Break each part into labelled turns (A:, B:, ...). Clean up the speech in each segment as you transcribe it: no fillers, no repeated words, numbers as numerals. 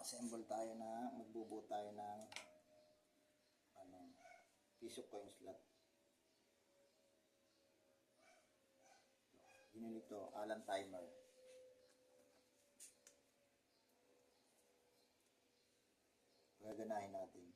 A: Assemble tayo na, magbubuo tayo ng piece of coin slot. Yun ito, Allen timer. Gaganahin natin.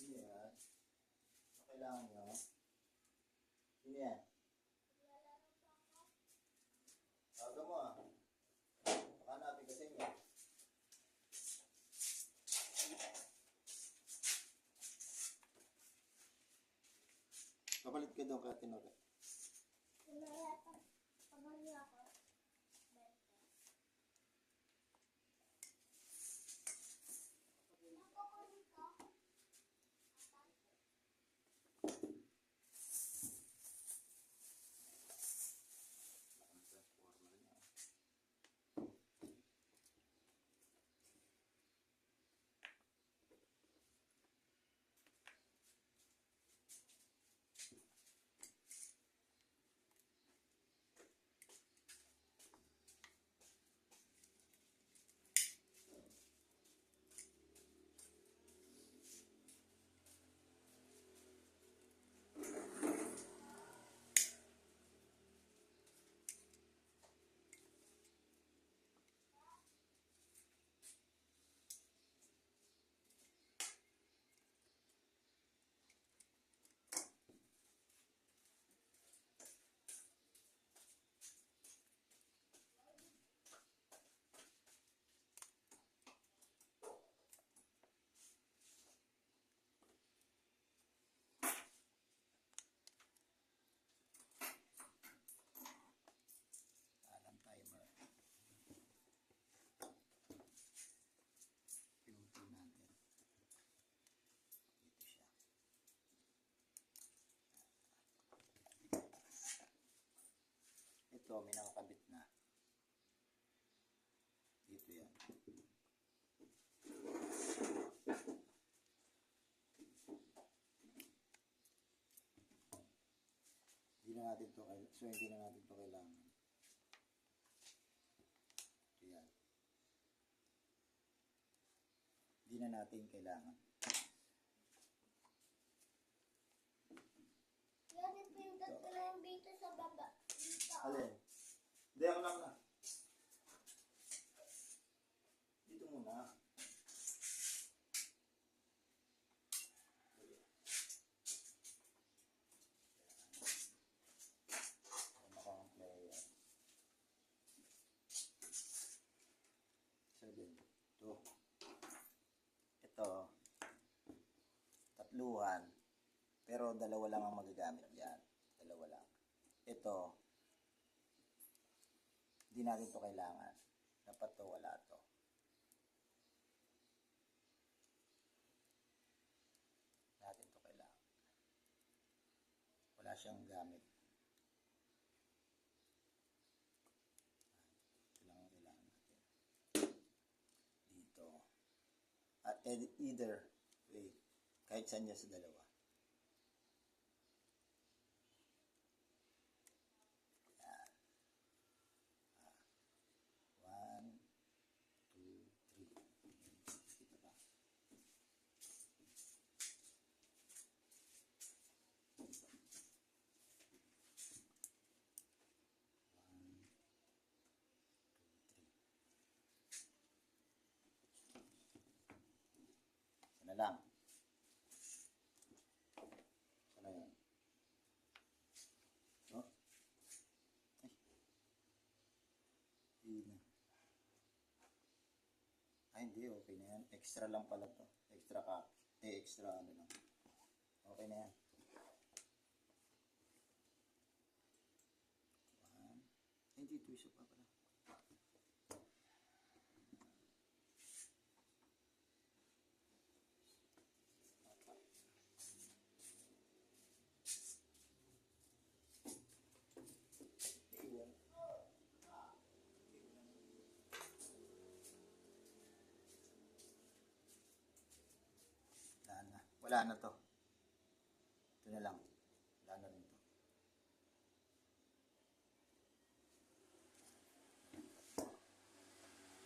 A: Yan. Kailangan nyo. Sino yan? Tawagan mo ah. Hanapin ka sa inyo. Kapalit ka doon kaya tinore.
B: Pamali ako.
A: Allen timer. Pinutin natin. Dito siya. Ito, may nakakabit na. Dito yan. Hindi na natin to kailangan. Yan. Hindi na natin kailangan.
B: Yan, ipindot ko na yung dito sa baba. Dito.
A: Alin? Hindi, ako na. Dito muna. Ito, tatluhan, pero dalawa lang ang magagamit yan. Dalawa lang. Ito, hindi natin to kailangan. Dapat to, wala to. Natin to kailangan. Wala siyang gamit. Ito lang ang kailangan natin. Dito. At either way, kahit saan niya sa dalawa. Yan. 1, 2, 3. Ito pa. 1, 2, 3. Isa na lang. Sana yan. Oh. Ay. Hindi na. hindi. Okay na yan. Extra lang pala to. Extra ka. Extra ano lang. Okay na yan. Hindi, ito isa pa pala. Wala na to. Ito na lang. Wala na rin to.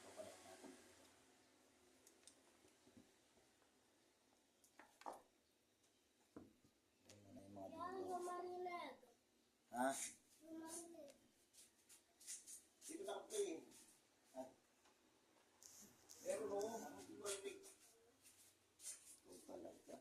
A: Papalit natin. Ayan na yung mga
B: Yan,
A: dito.
B: yung marinade.
A: Ha?
B: Yung marinade.
A: Dito na ako eh. Ha? Pero no, antibiotic. Ito talaga.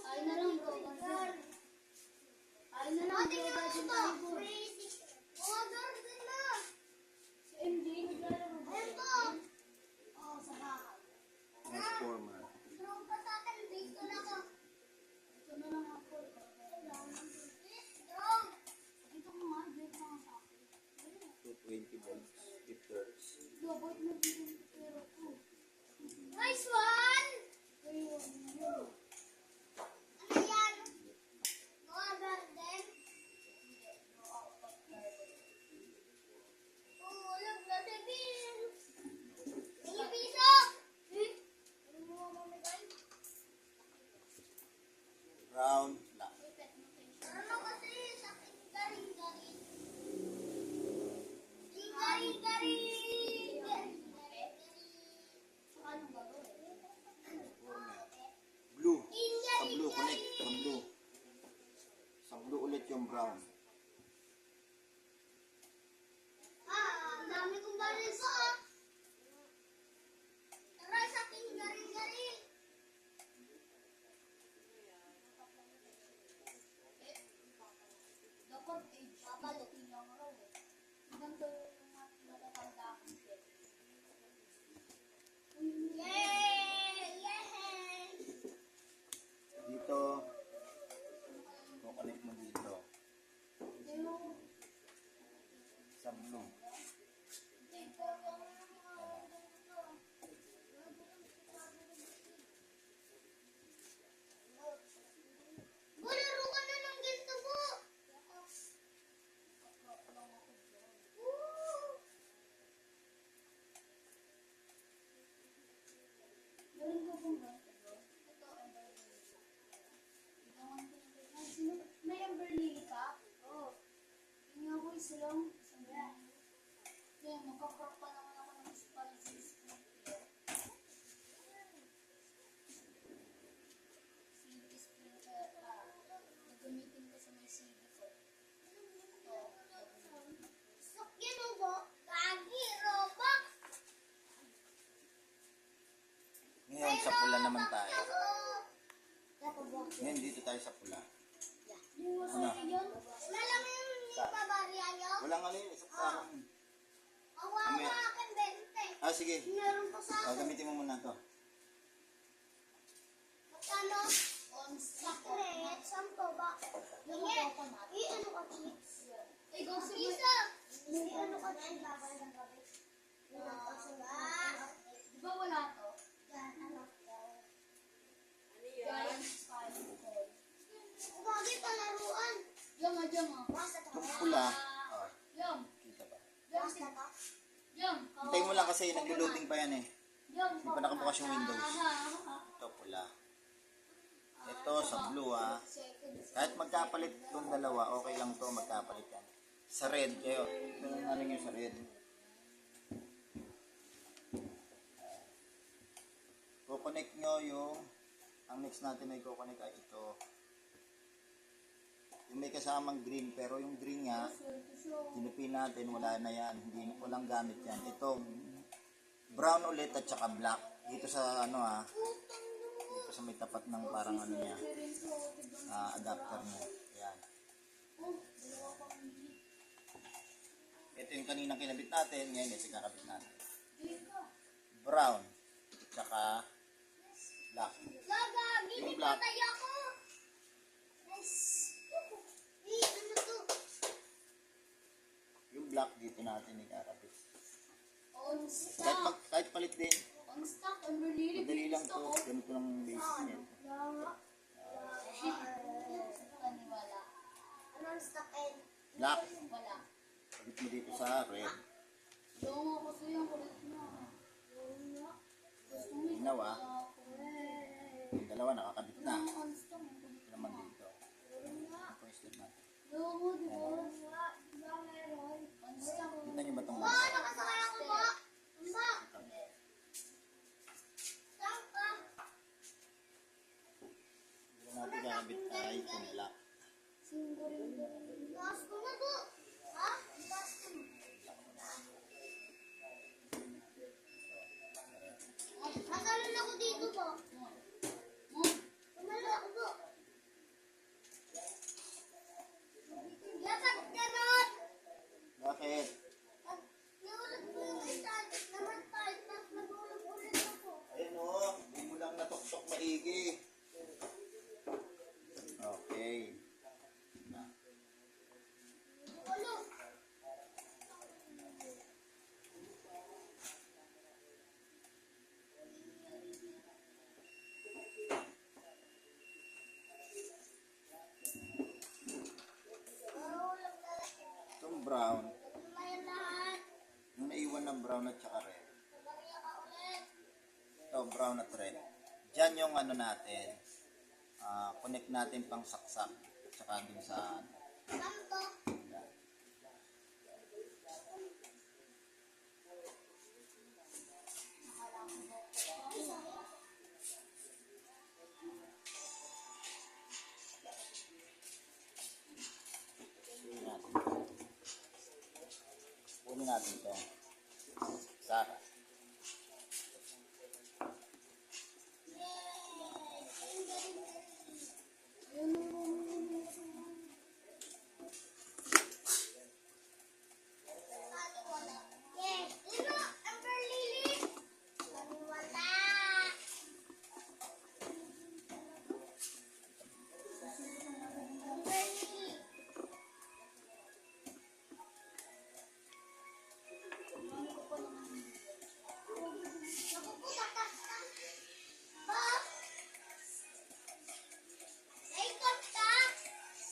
B: Ay na lang bro. Ay na lang bro. Order din na. Si MJ naglalaro ba? Ito. Oo, sa bahay.
A: Transformer.
B: Strong pa sa akin. Dito na ako. Ito na lang ako. Strong. Ito mo nga. Dito na sa akin.
A: 220 volts. Heaters.
B: Double na dito yung pero ko. Nice one! Ayun. Ano yan? Mga garden? Ulog na si Bill! Hindi piso! Ano mo mamagay?
A: Round lang.
B: Ano kasi sa garing-garing? Garing-garing! Anong gagawin?
A: Blue. Sa blue, connect. Sa blue. Sa blue ulit yung brown.
B: Ang dami kong baril pa ah. Tara sa aking garing-garing. Dapat papalutin lang raw eh. Ganito yung matatanda akong set. Yay! Yay!
A: Dito. Connect mo dito. Sa blue.
B: Bularo ka na ng ganito po. Galing ko pong ba? May umbrella ka? Oo. Hindi ako isilong. Kaya magkakrop pa naman ako ng spices. CD splitter. Gagamitin ko sa may CD ko. Sakyan mo ba? Kagi, robak!
A: Ngayon sa pula naman tayo. Ngayon dito tayo sa pula. Ano?
B: Wala lang yung pabarya nyo?
A: Walang ano yun. Isa pa.
B: Awawa akin, 20.
A: Ah, sige.
B: Meron pa sa akin.
A: Gamitin mo muna to.
B: Magkano? Sakret. Sampo ba? Hingi. I-ano ka, chips? Pisa. I-ano ka, chips? Di ba wala to? Yan, ano? Giant spider. Bakit palaruan? Yama.
A: Itong pula. Oh.
B: Yum.
A: lang kasi naglo-loading pa yan eh. Hindi pa nakabukas yung Windows. Ito pula. Ito sa blue ah. Kahit magkapalit itong dalawa, okay lang to magkapalit yan. Sa red, kayo. Ito na rin yung sa red. Kukonect nyo yung, ang next natin ay kukonect ay ito. Yung may kasamang green, pero yung green nga, tinupin natin, wala na yan. Hindi, walang gamit yan. Ito, brown ulit at saka black. Dito sa ano ah, dito sa may tapat ng parang ano niya, adapter niya. Yan. Ito yung kaninang kinabit natin, ngayon ito yung kakabit natin. Brown, tsaka black.
B: Gaga,
A: Yung
B: gini
A: black.
B: patay ako. Ano to?
A: Yung black dito natin ikakabit.
B: On
A: Kahit,
B: stock.
A: kahit palit din,
B: On stock. On really
A: madali lang to. Ganito lang ang basic niya.
B: Wala. Anong stock and
A: Black,
B: wala.
A: kabit mo dito sa red.
B: Yung nga kasi yung kulit na. Yung nga. Gusto mo
A: Ginaw ah. Yung dalawa nakakabit na.
B: on stock.
A: Ito naman dito. Ito yung step natin.
B: Yung mo, di ba? Di ba meron? On stock.
A: Tignan nyo ba itong
B: Ba, nakasakay ako ba? Ba? Saan ka?
A: Yung natin kakabit ay itong black.
B: Taas ko na to. Ha? Taas ko na. Natalon ako dito po. Tumalon ako po. Lapag ganon.
A: Bakit?
B: Naulog ko yung isa. Naman tayo. Tapos nagulog ulit ako.
A: Ayun o, hindi mo lang natuktok maigi. Okay.
B: Ulo. Marulog talaga.
A: Itong brown,
B: Tumayan lahat.
A: yung naiwan ng brown at saka red.
B: Tumaya ka ulit.
A: Ito, brown at red. Diyan yung ano natin, connect natin pang saksak. Tsaka dun sa,
B: Saan to?
A: yan. Kunin natin ito. Kunin natin ito. Saka.
B: Yes. Sino? Amber Lily? Wala. Amber Lily. Nakukupatas ka. Ba? Naikot ka?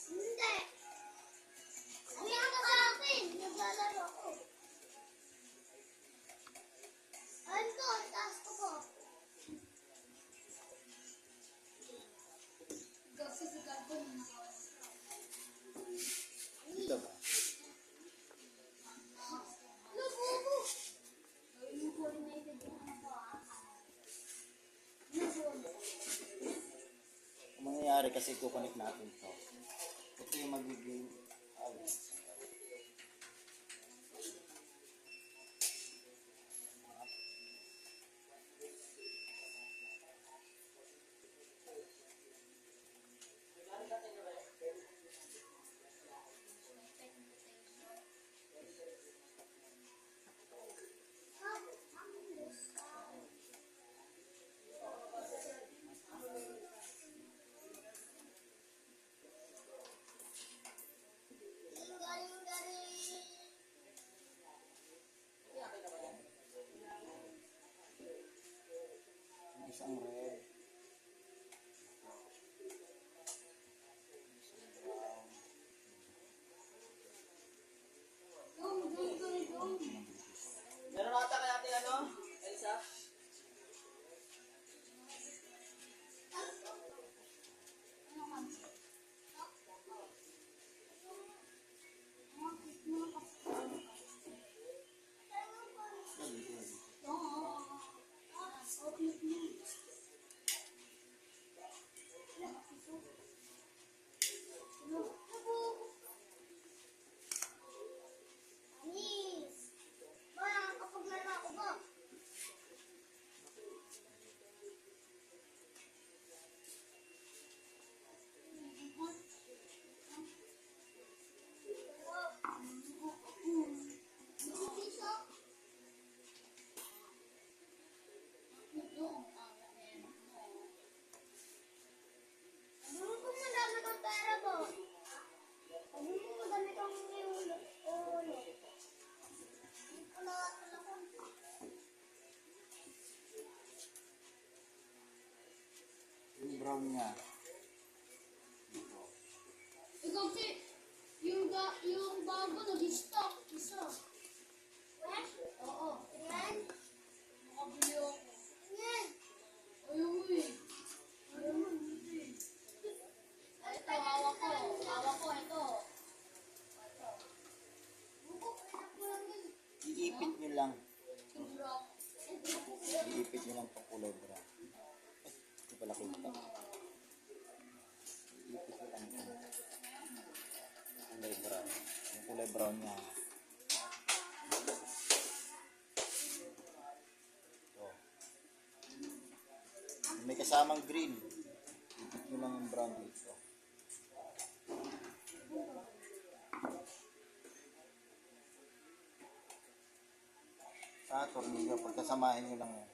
B: Hindi. Umiyak ka sa akin. Naglalaro ako. Ano to? Ang taas ko po. Kasi si Gabo na
A: Dito ba?
B: Lububo! Yung coordinated yung ano ko
A: Ang mangyayari kasi kukonek natin to. Ito yung magiging isang red.
C: Meron ata kaya
A: brown niya.
B: Ikaw si, yung bago nag-stock, isa. What? Oo. Yan? Makabili ako. Yan? Ayaw mo eh. Ayaw mo, hindi. Ito, hawak ko. Hawak ko, ito.
A: Iipit nyo lang.
B: Rock.
A: Iipit nyo lang itong kulay brown. Hindi pala kita. Iipit nyo lang itong kulay brown. Yung kulay brown niya. Ito. May kasamang green. Iipit nyo lang yung brown dito. Sa tornilyo, pagkasamahin nyo lang yan.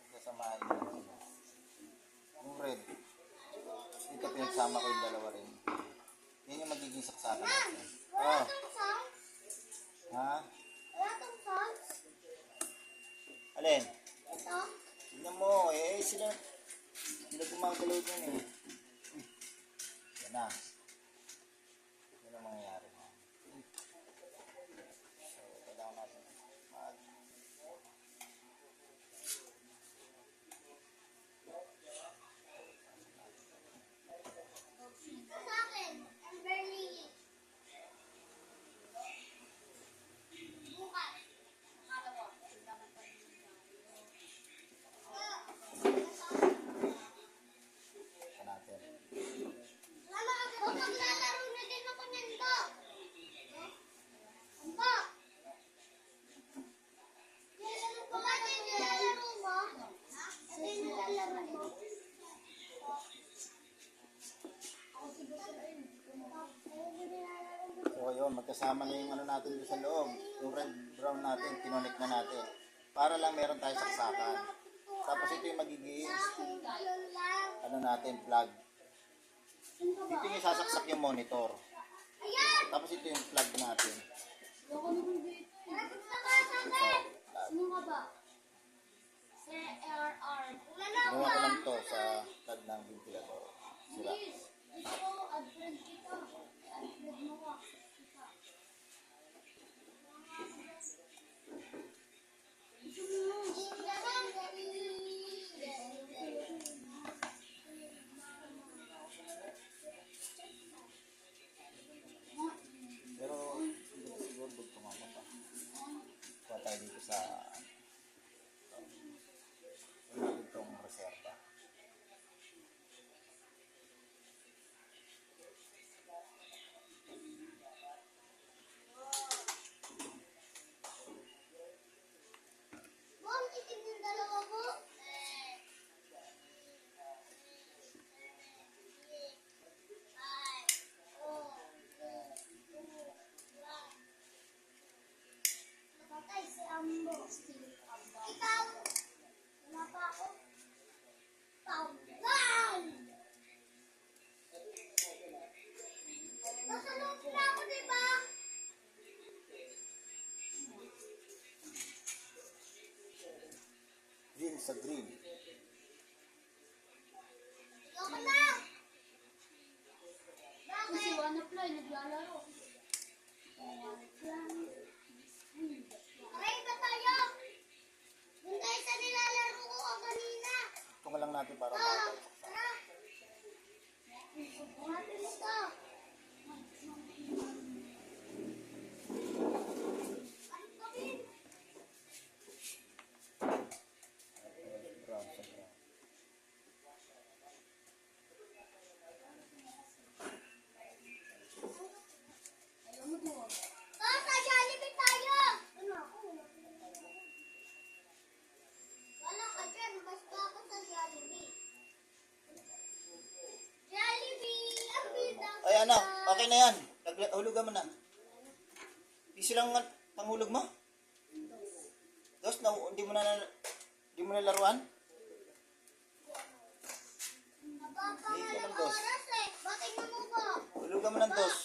A: Pagkasamahin nyo lang sila. Yung red, dito pinagsama ko yung dalawa rin. Yan yung magiging saksakan natin.
B: Wala
A: Oh,
B: tong sounds?
A: ha?
B: Wala tong sounds?
A: Alin?
B: Ito?
A: Tignan mo, sila gumagalaw dyan eh. Yan na. Yan ang mangyayari. So, kailangan natin
B: Ito sa akin. I'm burning it. Bukas. Nakalawa.
A: sa natin.
B: Mama, ako maglalaro na din ako nito. Ampa. Papa, ito yung nilalaro mo? Ito yung nilalaro mo?
A: So ayun, magkasama na yung ano natin doon sa loob. Yung red brown natin, kinonect na natin. Para lang meron tayo saksakan. Tapos ito yung magiging ano natin, plug. Dito yung sasaksak yung monitor.
B: Ayan!
A: Tapos ito yung plug natin.
B: Nakita ka sa akin!
A: Plug.
B: Sino ka ba? Si RR.
A: Ginawa ko lang to sa plug ng ventilador. Sira.
B: Please, ito, ad-friend kita. Ad-friend mo ka.
A: Pero siguro bugto nga mo pa. Kuha tayo dito sa itong reserva.
B: Mom, itim yung dalawa mo. Napatay si Ambo. Ikaw! Wala pa ako. Tawag! Nasa loob na ako, diba?
A: Green sa green.
B: Ayoko na! Bakit? Si Wanaply naglalaro. Aray ba tayo? Doon tayo sa nilalaro ko kanina.
A: Tunga lang natin para
B: Ah,
A: makapag.
B: tara. Natin ito. Ano kami?
A: Brown sa brown.
B: Ayaw mo doon. Sa Jollibee tayo! Ano ako? Wala ka dyan. Basta ako sa Jollibee. Jollibee! Ang bida ko
A: Ay ano,
B: na.
A: okay na yan. Hulugan mo na. Piso lang ang panghulog mo? Dos, na, hindi mo na laruan?
B: Napapangalang
A: Hindi, dos.
B: oras eh. Bakit na mo ba?
A: Hulugan mo ng dos.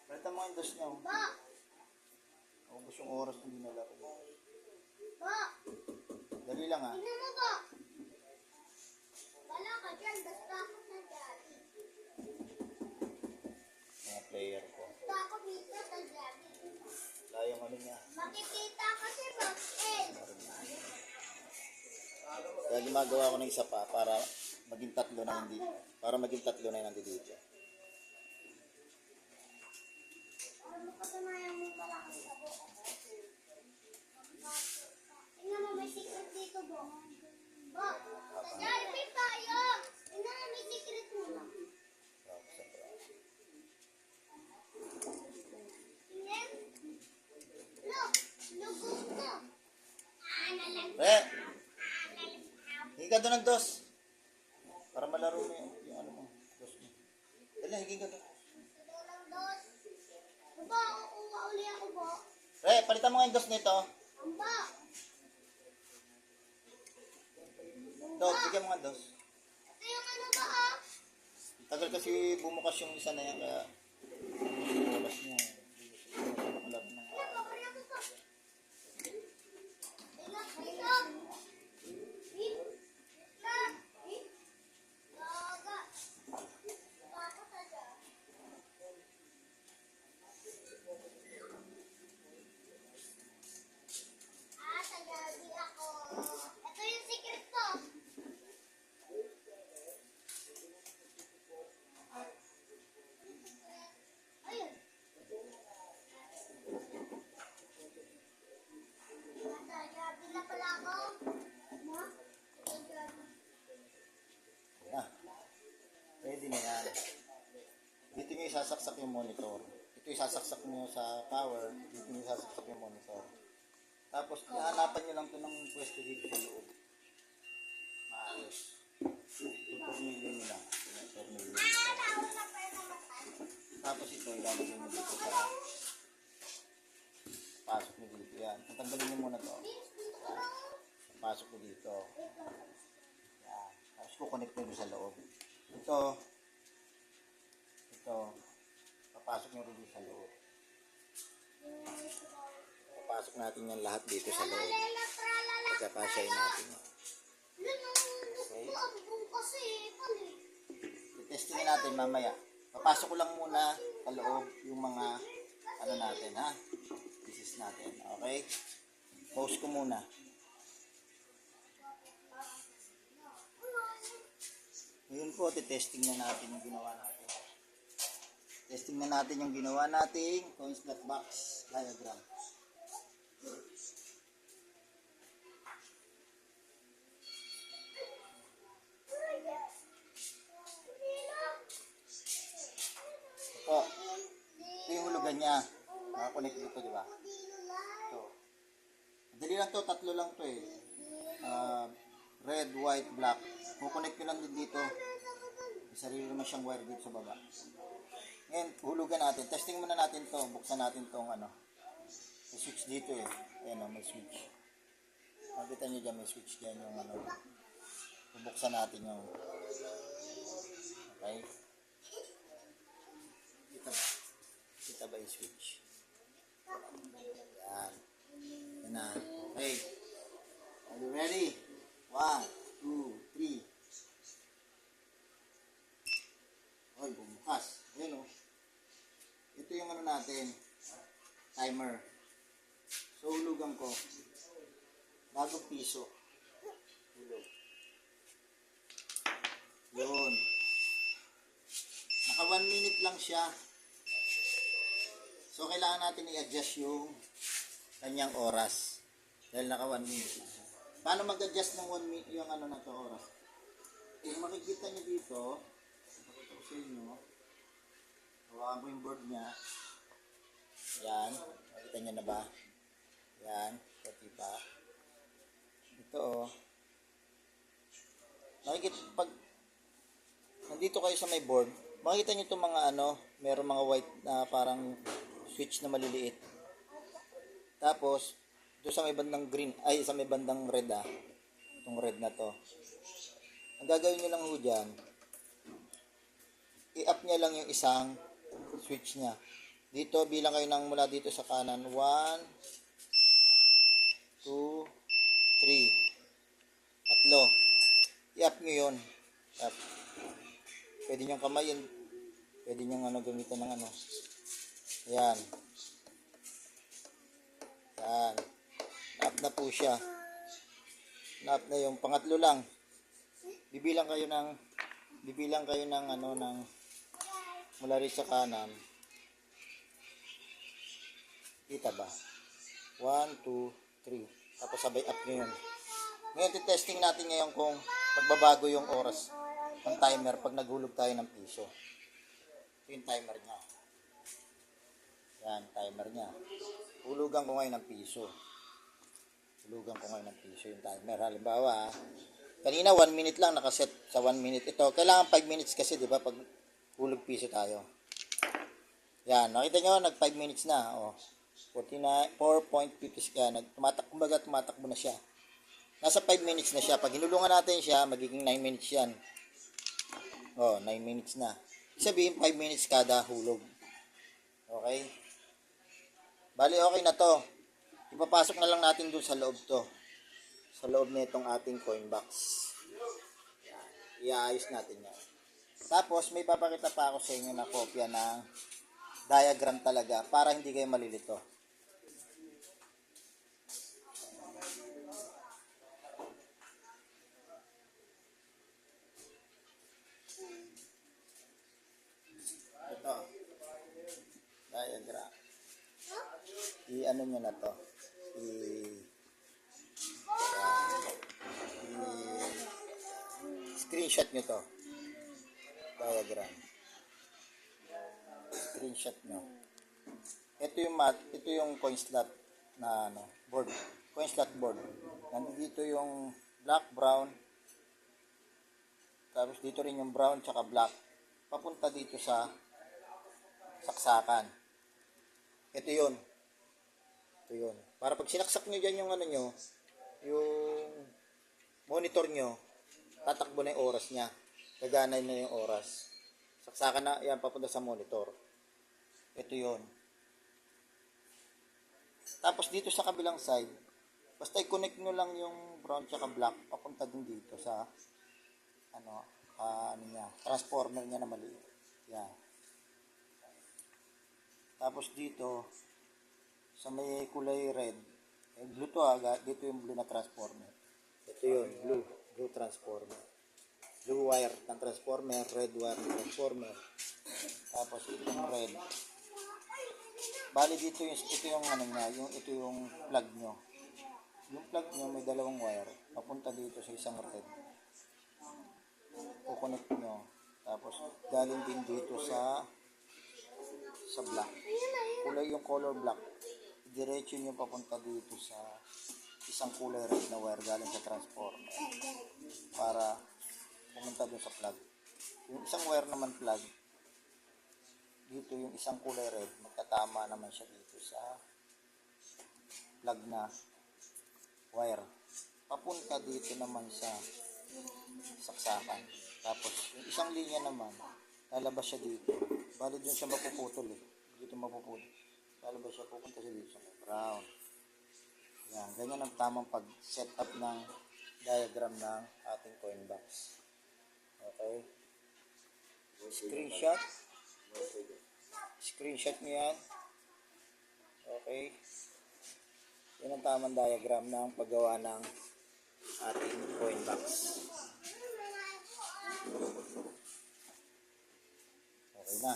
A: Balitan mo ang dos niya. Oh.
B: Ba?
A: Ubus yung oras hindi na laro.
B: Ba?
A: Dali lang ah.
B: Tingnan mo ba? Wala ka basta ako sa daddy.
A: Mga player ko.
B: Basta ako dito sa daddy.
A: Wala yung ano niya.
B: Makikita kasi mag-end.
A: Kaya gumagawa ko ng isa pa para maging tatlo na hindi. Para maging tatlo na yung nandito.
B: Ano ka sa maya mo malaking sabo? Tingnan mo, may secret dito, Bo. Bo, sa Jollibee tayo. Tingnan mo, may secret muna. Tingnan. Look, lugog ko. Nalang.
A: Hingin ka doon ng dos. Para malaro mo yung ano mo. Dos mo. Dali, hingin ka doon.
B: Nalang dos. Bo, uuwa uli ako, Bo.
A: Palitan mo nga yung dos nito.
B: Amba.
A: Dos, bigyan mo nga dos.
B: Ito yung ano ba, ah?
A: Tagal kasi bumukas yung isa na yan. Kaya bumukas niya. Malaro na.
B: Ano ba, ano ba? Ilak, ilak. Ilak. Laga. Bakit ada? Sa gabi ako. Ito yung secret ko. Ayun. Sa gabi na pala ako. Ma? Sa gabi.
A: Ah, pwede na yan. Dito nyo isasaksak yung monitor. Ito isasaksak nyo sa power. Dito nyo isasaksak yung monitor. Tapos, hahanapan nyo lang ito ng pwesto dito sa loob. Maayos. Tornilyo nyo lang. Tornilyo nyo.
B: Ako na pwede namatay.
A: Tapos ito, ilalagay nyo dito sa pasok nyo dito. Yan. Tatanggalin nyo muna to. Pasok nyo dito. Yan. Tapos kukonect nyo sa loob. Ito, papasok nyo rin sa loob. Papasok natin yan lahat dito sa loob. Pagkakasyahin natin yan. Testingin natin mamaya. Papasok ko lang muna sa loob yung mga ano natin, ha? Pieces natin. Okay? Pause ko muna. Ngayon po, testing na natin yung ginawa natin. Testing na natin yung ginawa nating coin slot box diagram. Ito yung hulugan niya. Nakakonect dito, di ba? Ito. Madali lang to, tatlo lang to eh. Red, white, black. Kukonect nyo lang din dito. May sarili naman siyang wire dito sa baba. Ngayon, hulugan natin. Testing muna natin to. Buksan natin tong ano. May switch dito eh. Ayan o, may switch. Makita nyo dyan, may switch dyan yung ano. Bubuksan natin yung. Okay. Kita ba yung switch? Yan. Yan na. Okay. Are you ready? 1, 2, 3. Oy, bumukas. Ayan o. Ito yung ano natin. Timer. So, hulugan ko. Bagong piso. Hulog. Yun. Naka 1 minute lang siya. So, kailangan natin i-adjust yung kanyang oras. Dahil naka 1 minute. Paano mag-adjust ng 1 minute yung ano na to oras? Kung makikita nyo dito, ito ko sa inyo, hawakan ko yung board niya. Yan. Makikita nyo na ba? Yan. Pati pa. Ito o. Makikita, pag nandito kayo sa may board, makikita nyo itong mga ano, meron mga white na parang switch na maliliit. Tapos, doon sa may bandang green, ay sa may bandang red itong red na to. Ang gagawin nyo lang ho dyan, i-up nyo lang yung isang switch nya. Dito, bilang kayo ng mula dito sa kanan. 1, 2, 3. Tatlo. I-up nyo yun. Up. Pwede niyong kamayin. Pwede niyong gamitan ng ano. Ayan. Yan. Naap na po siya. Naap na yung pangatlo lang. Bibilang kayo ng mula rin sa kanan. Kita ba? 1, 2, 3. Tapos sabay up nyo yun. Ngayon, testing natin ngayon kung pagbabago yung oras ng timer pag naghulog tayo ng piso. Ito yung timer niya. Yan, timer niya. Hulugan ko ngayon ng piso. Hulugan ko ngayon ng piso yung timer. Halimbawa, kanina 1 minute lang nakaset sa 1 minute. Ito, kailangan 5 minutes kasi, di ba, pag hulog piso tayo. Yan, nakita nyo, nag 5 minutes na. O, 4.50 kaya tumatakbo na siya. Nasa 5 minutes na siya. Pag hinulungan natin siya, magiging 9 minutes yan. O, 9 minutes na. Sabihin 5 minutes kada hulog. Okay? Bali, okay na to. Ipapasok na lang natin dun sa loob to. Sa loob na itong ating coin box. Iaayos natin yan. Tapos, may papakita pa ako sa inyo na kopya ng diagram talaga para hindi kayo malilito. Ito. Diagram. I-ano nyo na to. Screenshot nyo to. Diagram. Screenshot nyo. Ito yung coin slot na board. Coin slot board. Nandito yung black, brown. Tapos dito rin yung brown tsaka black. Papunta dito sa saksakan. Ito yun. Para pag sinaksak nyo dyan yung yung monitor nyo, tatakbo na yung oras niya. Gaganay na yung oras. Saksakan na, yan, papunta sa monitor. Ito yun. Tapos dito sa kabilang side, basta i-connect nyo lang yung brown tsaka black, papunta din dito sa transformer niya na maliit. Yan. Tapos dito, sa may kulay red, blue to agad, dito yung blue na transformer. Ito yun, blue transformer. Blue wire ng transformer, red wire ng transformer. Tapos itong red. Bali dito ito yung plug nyo. Yung plug nyo may dalawang wire. Papunta dito sa isang red. Kukonect nyo. Tapos galing din dito sa black. Yung color black. Diretso nyo papunta dito sa isang kulay red na wire galing sa transformer. Para pumunta doon sa plug. Yung isang wire naman plug, dito yung isang kulay red, magtatama naman siya dito sa plug na wire. Papunta dito naman sa saksakan. Tapos, yung isang linya naman, lalabas siya dito. Bali doon siya mapuputol eh. Dito mapuputol. Lalabas siya, pupunta siya dito sa ground. Yan, ganyan ang tamang pag-set up ng diagram ng ating coin box. Okay. Screenshot nyo yan. Okay. Yan ang tamang diagram ng paggawa ng ating coin box. Okay na.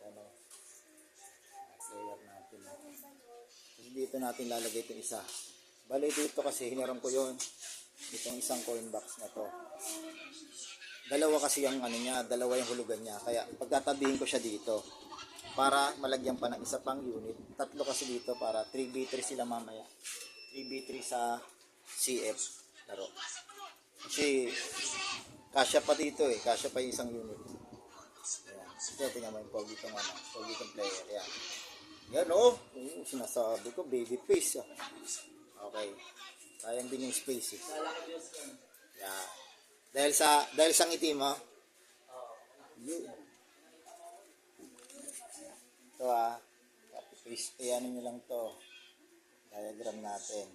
A: Yan o. Layer natin. Kasi dito natin lalagay itong isa. Bali dito kasi hiniram ko yun. Itong isang coin box na to. Dalawa kasi yung dalawa yung hulugan niya. Kaya pagtatabihin ko siya dito para malagyan pa ng isa pang unit. Tatlo kasi dito para 3x3 sila mamaya. 3x3 sa CF laro. Kasi kasya pa dito eh. Kasya pa yung isang unit. Ayan. Kaya tingnan mo yung pogi itong player. Ayan. Yan o. Sinasabi ko baby face. Okay. Sayang din yung space eh. Yan. Dahil sa ngiti mo. Yun. Ito copy paste. Ano nyo lang to. Diagram natin.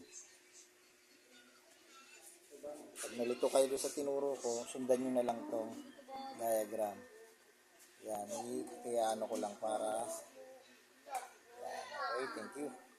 A: Pag nalito kayo doon sa tinuro ko, sundan nyo na lang tong diagram. Yan, kaya ano ko lang para yan. Okay, thank you.